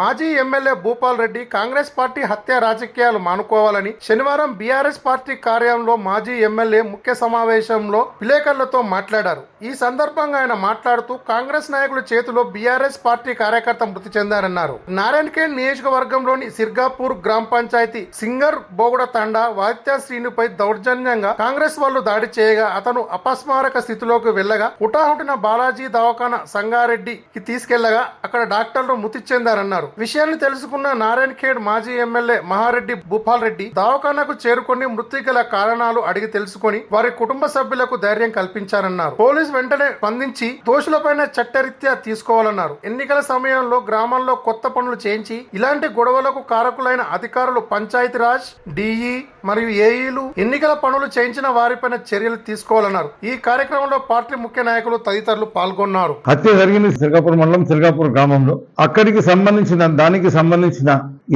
మాజీ MLA Bhupal Reddy Congress party హత్య రాజకీయాలు మానుకోవాలని శనివారం బీఆర్ఎస్ పార్టీ కార్యాలయంలో మాజీ ఎమ్మెల్యే ముఖ్య సమావేశంలో విలేకరులతో మాట్లాడారు. ఈ సందర్భంగా ఆయన మాట్లాడుతూ కాంగ్రెస్ నాయకుల చేతిలో బీఆర్ఎస్ పార్టీ కార్యకర్త మృతి చెందారన్నారు. నారాయణఖేడ్ నియోజకవర్గంలోని సిర్గాపూర్ గ్రామ పంచాయతీ సింగర్ బోగుడ తండా వాత్య శ్రీనుపై దౌర్జన్యంగా కాంగ్రెస్ వాళ్ళు దాడి చేయగా అతను అపస్మారక స్థితిలోకి వెళ్లగా హుటాహుటిన బాలాజీ దవాఖానా సంగారెడ్డికి తీసుకెళ్లగా అక్కడ డాక్టర్లు మృతి చెందారన్నారు. విషయాన్ని తెలుసుకున్న నారాయణఖేడ్ మాజీ ఎమ్మెల్యే మహారెడ్డి భూపాల్ రెడ్డి దవాఖానాకు చేరుకుని మృతి గల కారణాలు అడిగి తెలుసుకుని వారి కుటుంబ సభ్యులకు ధైర్యం కల్పించారన్నారు. పోలీసు వెంటనే స్పందించి దోషులపైన చట్టరీత్యా తీసుకోవాలన్నారు. ఎన్నికల సమయంలో గ్రామాల్లో కొత్త పనులు చేయించి ఇలాంటి గొడవలకు కారకులైన అధికారులు పంచాయతీరాజ్, డిఈ మరియు ఏఈలు ఎన్నికల పనులు చేయించిన వారిపైన చర్యలు తీసుకోవాలన్నారు. ఈ కార్యక్రమంలో పార్టీ ముఖ్య నాయకులు తదితరులు పాల్గొన్నారు. హత్య జరిగింది సిర్గాపూర్ మండలం సిర్గాపూర్ గ్రామంలో. అక్కడికి సంబంధించిన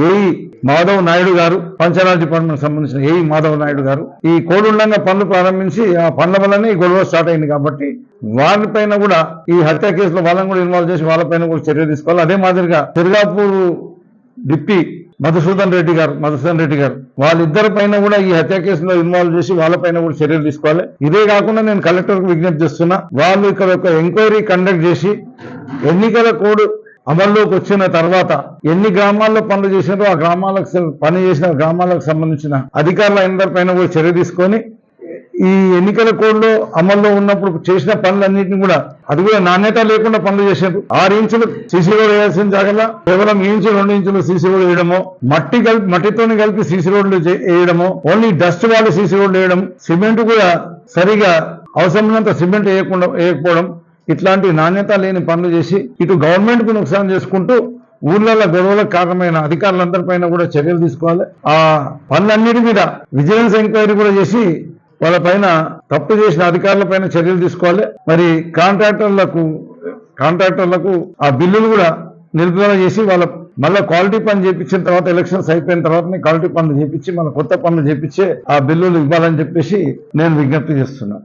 ఏఈ మాధవ్ నాయుడు గారు, పంచాయతీ డిపార్ట్మెంట్ సంబంధించిన ఏఈ మాధవ్ నాయుడు గారు ఈ కోడుండంగా పనులు ప్రారంభించి ఆ పనుల వల్లనే ఈ గొడవ స్టార్ట్ అయింది. కాబట్టి వారిపైన కూడా ఈ హత్య కేసులో వాళ్ళని కూడా ఇన్వాల్వ్ చేసి వాళ్ళపైన కూడా చర్య తీసుకోవాలి. అదే మాదిరిగా సిర్గాపూర్ డిప్టీ మధుసూదన్ రెడ్డి గారు వాళ్ళిద్దరి పైన కూడా ఈ హత్య కేసులో ఇన్వాల్వ్ చేసి వాళ్ళపైన కూడా చర్యలు తీసుకోవాలి. ఇదే కాకుండా నేను కలెక్టర్కు విజ్ఞప్తి చేస్తున్నా, వాళ్ళు ఇక్కడ ఒక ఎంక్వైరీ కండక్ట్ చేసి ఎన్నికల కోడ్ అమల్లోకి వచ్చిన తర్వాత ఎన్ని గ్రామాల్లో పనులు చేసినారో ఆ గ్రామాలకు సంబంధించిన అధికారులందరిపైన కూడా చర్య తీసుకొని ఈ ఎన్నికల కోడ్లో అమల్లో ఉన్నప్పుడు చేసిన పనులన్నింటినీ కూడా అది కూడా నాణ్యత లేకుండా పనులు చేశారు. 6 ఇంచులు సీసీ రోడ్ వేయాల్సిన జాగ్రత్త కేవలం 2 ఇంచులు సీసీ రోడ్ వేయడము, మట్టితోని కలిపి సీసీ రోడ్లు వేయడము, ఓన్లీ డస్ట్ వాళ్ళు సీసీ రోడ్లు వేయడం, సిమెంట్ కూడా సరిగా అవసరమైనంత సిమెంట్ వేయకపోవడం, ఇట్లాంటి నాణ్యత లేని పనులు చేసి ఇటు గవర్నమెంట్ కు నుకసాన్ చేసుకుంటూ ఊర్లలో గొడవలకు కారణమైన అధికారులందరిపైన కూడా చర్యలు తీసుకోవాలి. ఆ పనులన్నిటి మీద విజిలెన్స్ ఎంక్వైరీ కూడా చేసి వాళ్ళపైన తప్పు చేసిన అధికారులపైన చర్యలు తీసుకోవాలి. మరి కాంట్రాక్టర్లకు ఆ బిల్లులు కూడా నిలుపుదల చేసి వాళ్ళ మళ్ళీ క్వాలిటీ పని చేయించిన తర్వాత ఎలక్షన్స్ అయిపోయిన తర్వాత క్వాలిటీ పనులు చేయించి మళ్ళీ కొత్త పనులు చేయించి ఆ బిల్లులు ఇవ్వాలని చెప్పేసి నేను విజ్ఞప్తి చేస్తున్నాను.